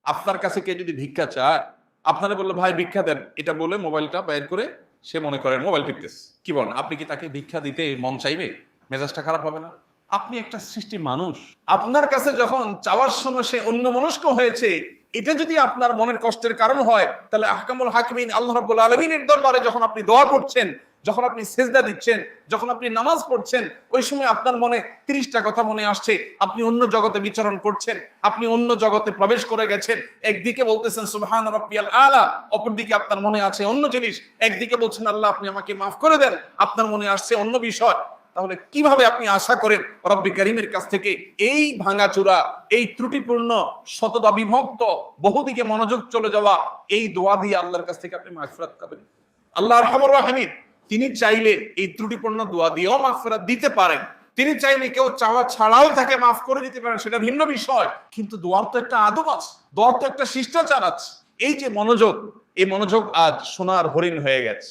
আপনার কাছে কে যদি ভিক্ষা চায়, আপনারা বললো ভাই ভিক্ষা দেন, এটা বলে মোবাইলটা বের করে সে মনে করেন মোবাইল টিপতেছে, কি বলেন? আপনি কি তাকে ভিক্ষা দিতে মন চাইবে? মেজাজটা খারাপ হবে না? আপনি একটা সৃষ্টি মানুষ, আপনার কাছে যখন চাওয়ার সময় সে অন্য মনস্ক হয়েছে, এটা যদি আপনার মনের কষ্টের কারণ হয়, তাহলে আহকামুল হাকিমিন আল্লাহ রাব্বুল আলামিনের দরবারে যখন আপনি দোয়া করছেন, যখন আপনি সিজদা দিচ্ছেন, যখন আপনি নামাজ পড়ছেন, ওই সময় আপনার মনে 30টা কথা মনে আসছে, আপনি অন্য জগতে বিচরণ করছেন, আপনি অন্য জগতে প্রবেশ করে গেছেন। একদিকে বলতেছেন সুবহান রাব্বিয়াল আলা, অপরদিকে আপনার মনে আছে অন্য জিনিস। একদিকে বলছেন আল্লাহ আপনি আমাকে মাফ করে দেন, আপনার মনে আসছে অন্য বিষয়। তাহলে কিভাবে আপনি আশা করেন রব্বি কারীমের কাছ থেকে এই ভাঙাচোরা, এই ত্রুটিপূর্ণ, শতদা বিভক্ত, বহুদিকে মনোযোগ চলে যাওয়া এই দোয়া দিয়ে আল্লাহর কাছ থেকে আপনি মাগফিরাত পাবেন? আল্লাহ আরহামুর রাহিমিন, তিনি চাইলে এই ত্রুটিপূর্ণ দোয়া দিয়েও মাগফিরাত দিতে পারেন। তিনি চাইলে কেউ চাওয়া ছাড়াও তাকে মাফ করে দিতে পারেন, সেটা ভিন্ন বিষয়। কিন্তু দোয়ার তো একটা আদব আছে, দোয়ার তো একটা শিষ্টাচার আছে। এই যে মনোযোগ, এই মনোযোগ আজ সোনার হরিণ হয়ে গেছে।